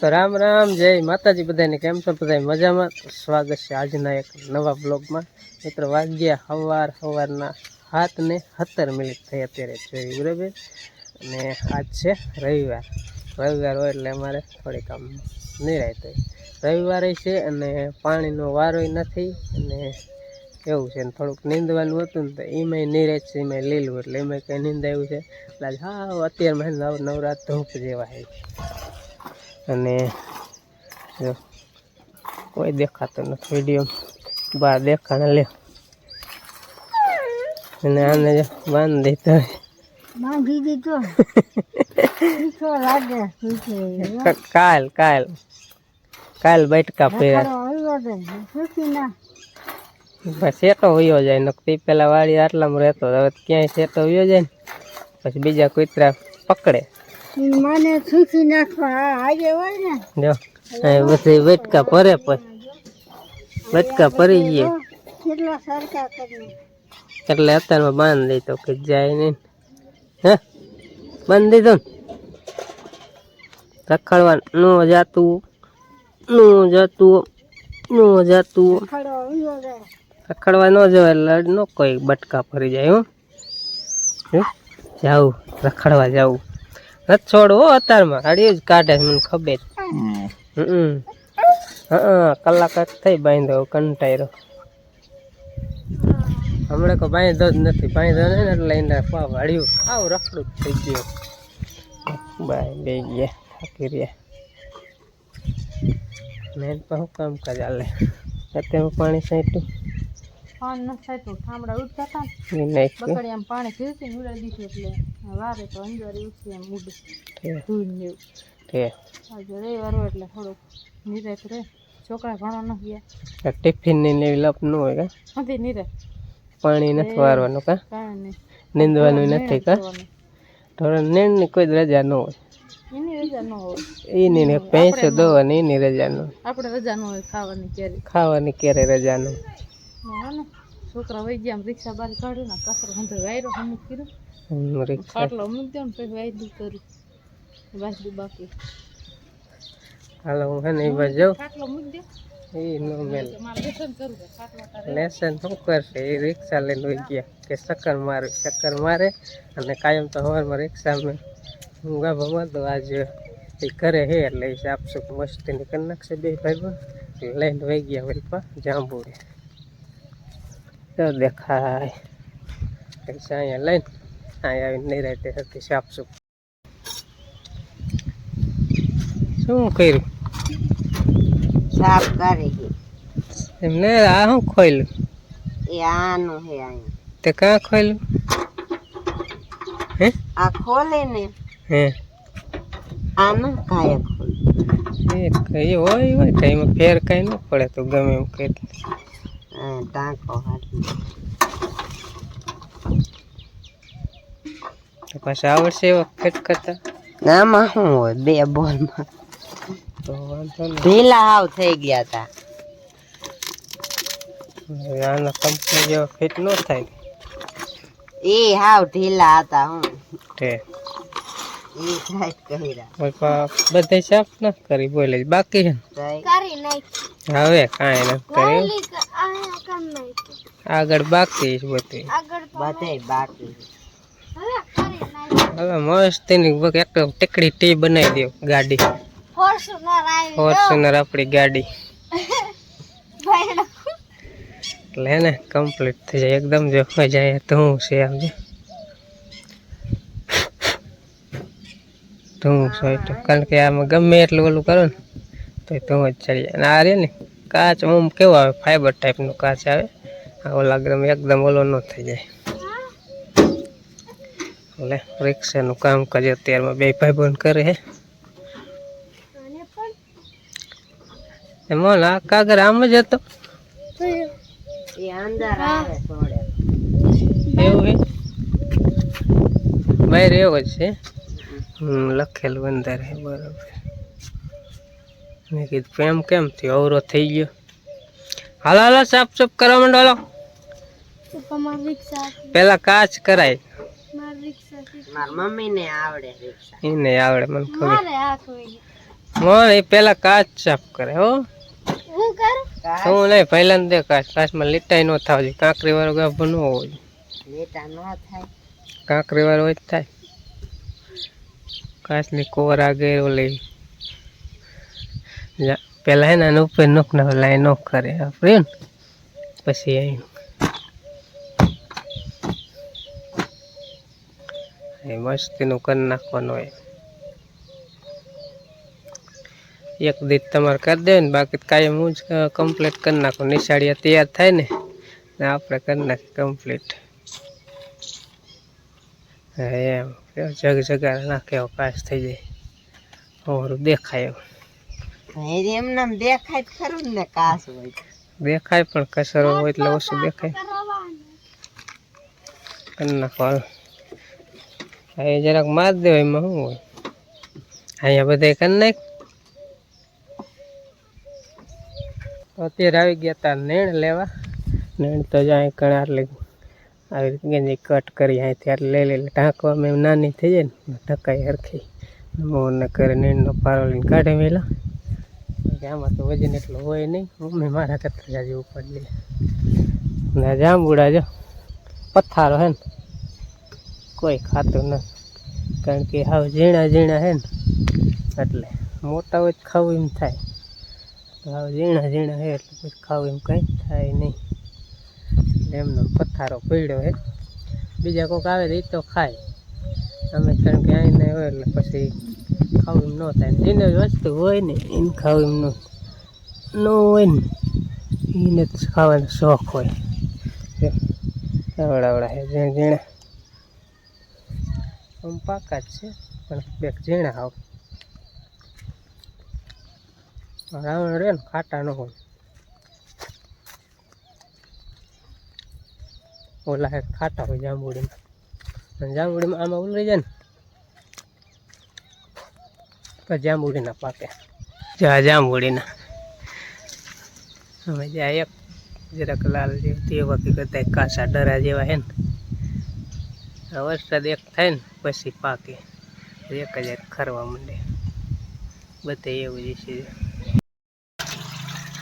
તો રામ રામ, જય માતાજી બધાને. કેમ છો બધા? મજામાં? સ્વાગત છે આજના એક નવા બ્લોગમાં. મિત્રો વાગ્યા સવારના 7:17 થઈ અત્યારે જોઈ, બરાબર. અને આજ છે રવિવાર હોય એટલે અમારે થોડીક આમ નિરાય થાય. રવિવારે છે અને પાણીનો વારોય નથી અને એવું છે ને થોડુંક નીંદવાનું હતું ને તો એમાંય નિરાય છે, એમાંય લીલું એટલે એમાંય કંઈ નીંદાયું છે. એટલે હા અત્યારમાં નવરાત ધૂપ જેવા છે અને જો કોઈ દેખાતો નથી વિડીયો બહાર દેખાને લે અને આને જો બાંધી દીધો કાલ બટકા પહેર્યા સેટો વયો જાય નક્કી. પેલા વાડી આટલામાં રહેતો, હવે ક્યાંય સેટો વયો જાય ને પછી બીજા કૂતરા પકડે. મને સુખી નાખવા આજે હોય ને જો બધી બટકા ભરે, પછી બટકા ભરી ગયે કેટલા સરખા કરી એટલે અત્યારમાં બાંધી દીધો કે જાય નહીં. હે બાંધી દીધો ને રખડવા નું જાતું રખડવા ન જવાય એટલે ન કોઈ બટકા ભરી જાય. હું જાવું રખડવા જાવું નથી છોડવો અત્યારમાં હાડી જ કાઢે મને ખબર. કલાક થઈ બાંધો કંટાયરો હમણાં કોઈ બાંધો જ નથી. બાંધો ને એટલે એને હાડ્યું આવ રખડું જ થઈ ગયું. બાય બે ગયા થાકી રહ્યા. મેન પણ શું કામ કાજ હાલે અત્યારે પાણી સાંટ્યું ઠામડા ઉઠતા હતા બકડિયામાં પાણી પીવતી ઉડાડી દીધું એટલે વારે તો અંદર ઉઠી એમ ઉડે ધૂળ આજે રવિવાર હોય એટલે થોડુંક નિરાત રહે. છોકરા ઘણો ન ગયા ટિફિન ની એવી લપ ન હોય કા નથી નિરાત. પાણી નથી વારવાનું કા કાંઈ નીંદવાનું નથી કા થોડા નીંદ ની કોઈ રજા ન હોય. એની રજા ન હોય એની પૈસો દોવાની એની રજા ન હોય. આપણે રજા ન હોય ખાવાની ક્યારે રજા ન હોય. છોકરા વહી ગયા રિક્ષા બાર કાઢ્યું ને કચરો હંધો વાયરો અમુક કર્યું ખાટલો મૂકી દો ને પછી વાયદું કર્યું બાકી હાલો હું હે ને એ બાજુ જાઉં ખાટલો મૂકી દો એ નો મેલ લેસન શું કરશે એ રિક્ષા લઈને વહી ગયા કે ચક્કર મારે અને કાયમ તો સવારમાં રિક્ષા મેં હું ગાભામાં તો આજ એ કરે હે એટલે એ સાફસૂફ મસ્તીની કરી નાખશે બે ભાઈ લઈને વહી ગયા વલપા જાંબુડે તો દેખાય પૈસા અહીંયા લઈને અહીંયા આવીને નહીં રહેતી હતી સાફસૂફ. શું કર્યું? સાફ કરી એમને આ શું ખોલ્યું? એ આનું હે અહીંયા તે કાં ખોલ્યું? હે આ ખોલે ને હે આનું કાય ખોલે એ હોય તો એમાં ફેર કઈ ન પડે તો ગમે એમ કરી ટાંકો પાછા આવડશે એવા ફેટ કરતા આમાં શું હોય બે બોલમાં તો વાંધો નહીં. ઢીલા હાવ થઈ ગયા હતા આના કંપની જેવા ફિટ ન થાય એ હાવ ઢીલા હતા. હું તે એ ટાઈટ કર્યા બધે સાફ ન કરી બોલે બાકી છે કરી નાખી હવે કાંઈ નથી કર્યું આગળ બાકી છે બધે બાકી હવે મસ્તીની એક ટેકડી ટી બનાવી દો ગાડી ફોર્ચ્યુનર આપણી ગાડી એટલે હે ને કમ્પ્લીટ થઈ જાય એકદમ. જો જાય તો હું છે આમ ધૂમ છે કારણ કે આમાં ગમે એટલું ઓલું કરો ને તો ધૂમ જ ચડી જાય. અને આ રે ને કાચ આમ કેવો આવે ફાઈબર ટાઈપનો કાચ આવે ઓલા એકદમ ઓલો ન થઈ જાય. એટલે રિક્ષાનું કામ કરે અત્યારમાં બે ભાઈ બંધ કરે હે એમાં આ કાગર આમ જ હતો એવું હે બહાર એવો જ છે લખેલું અંદર હે બરોબર. મેં કીધું કેમ થયો અવરો થઈ ગયો. હાલો સાફ કરવા માંડો. પેલા કાચ કરાય મારી મમ્મી ને આવડે એને આવડે મને ખબર એ પેલા કાચ સાફ કરે હો. હું નહીં પહેલા ને દે કાચમાં લીટાઈ નો થાવ જોઈએ. કાંકરી વાળો ગાભો ન હોવો જોઈએ. લેટા ન થાય. કાંકરી વાળો જ થાય. કાચની કોર આગળ ઓલી પેલા હે ને ઉપર નોખ ના લાઈ નોખ કરે આપણે ને પછી અહીં મસ્તીનું કરી નાખવાનું હોય. એક દીધ તમારે કરી દે ને બાકી કાયમ હું જ કમ્પ્લીટ કરી નાખું. નિશાળીયા તૈયાર થાય ને આપણે કરી નાખીએ કમ્પ્લીટ. હા એમ જગ જગા નાખે એવો કાચ થઈ જાય. ઓરું દેખાય એવું એમ નામ દેખાય ખરું ને કાસ હોય દેખાય પણ કસરો હોય એટલે ઓછું દેખાય. કરી નાખો એ જરાક માર દેવાય એમાં શું હોય. અહીંયા બધા કરી નાખ. અત્યારે આવી ગયા તા નેણ લેવા. નેણ તો જાય કણ આટલી આવી રીતે ગંજી કટ કરી અહીંથી આટલે લઈ લે ઢાંકવામાં એમ નાની થઈ જાય ને ઢકાઈ હરખી મોરને કરે નેણનો પારો લઈને કાઢી મેલા. આમાં તો વજન એટલું હોય નહીં. મમ્મી મારા કરતા જાજી ઉપર લે ને જાંબુડા જો પથ્થારો હે ને કોઈ ખાતું નથી. કારણ કે હાવ ઝીણા ઝીણા હે ને એટલે મોટા હોય તો ખાવું એમ થાય. હાવ ઝીણા ઝીણા હે એટલે પછી ખાવું એમ કંઈ થાય નહીં. એમનો પથ્થારો પડ્યો હે. બીજા કોઈક આવે તો એ તો ખાય. અમે કારણ કે આવીને હોય એટલે પછી ખાવું એમ ન થાય. જેને વસ્તુ હોય ને એને ખાવું એમ ન હોય ને એને તો ખાવાનો શોખ હોય. આવડા હે ઝીણા ઝીણા આમ પાકા જ છે પણ બેક ઝીણા આવ રાવણ રે ને ખાટા ન હોય. ઓલા હે ખાટા હોય જાંબુડીમાં. જાંબુડીમાં આમાં ઉલરી જાય ને તો જાંબુડીના પાકે. જા જાંબુડીના હવે જ્યાં એક જરાક લાલ જેવું તે બાકી બધા કાચા ડરા જેવા હે ને વરસાદ એક થાય ને પછી પાકે. એક જ ખરવા માંડે બધે એવું જ છે.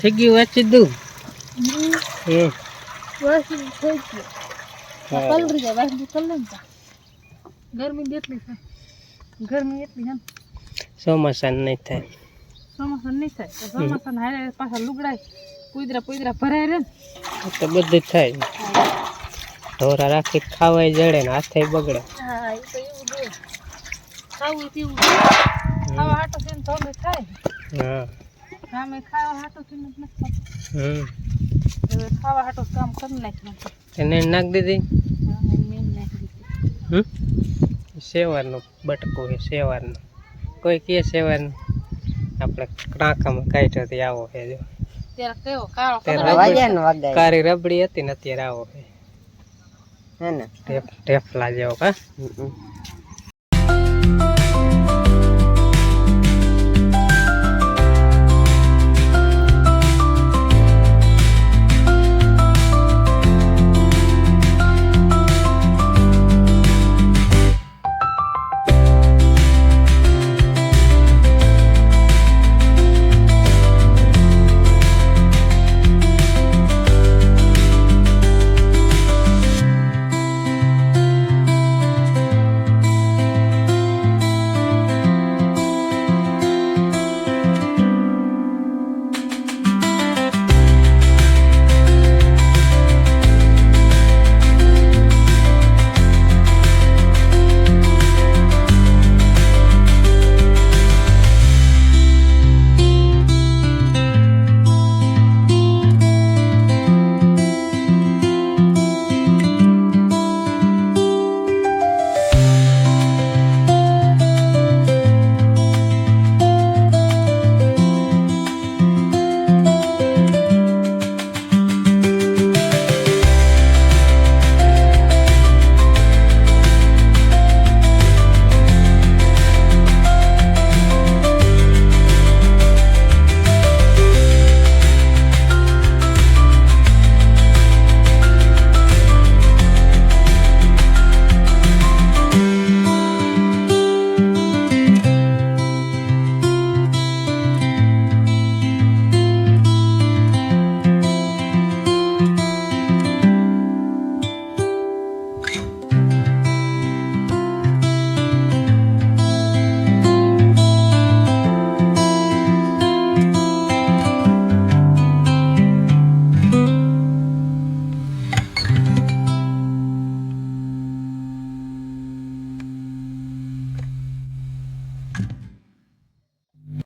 થઈ ગયું વાંચી દઉં ગરમી એટલી ચોમાસા નહીં થાય. ચોમાસા નહીં થાય તો ચોમાસા હારે પાછા લુગડાય પુદરા ભરાય રે ને તો બધું જ થાય. ઢોરા રાખી ખાવાય જડે ને હાથે બગડે. હા એ તો એવું દે ખાવું પીવું ખાવા હાટો થઈને તો અમે ખાય. હા અમે ખાવા હાટો થઈને જ નથી હવે ખાવા હાટો કામ કરી નાખ્યું. એને નાખ દીધી. મેં નાખી દીધી. સેવારનો બટકો છે સેવારનો. કોઈ કહે સેવારનો આપણે ટાંકામાં કાઢ્યો તે આવો છે જો. ત્યારે કેવો કાળો કાળી રબડી હતી ને અત્યારે આવો છે હે ને ઢેફલા જેવો. હા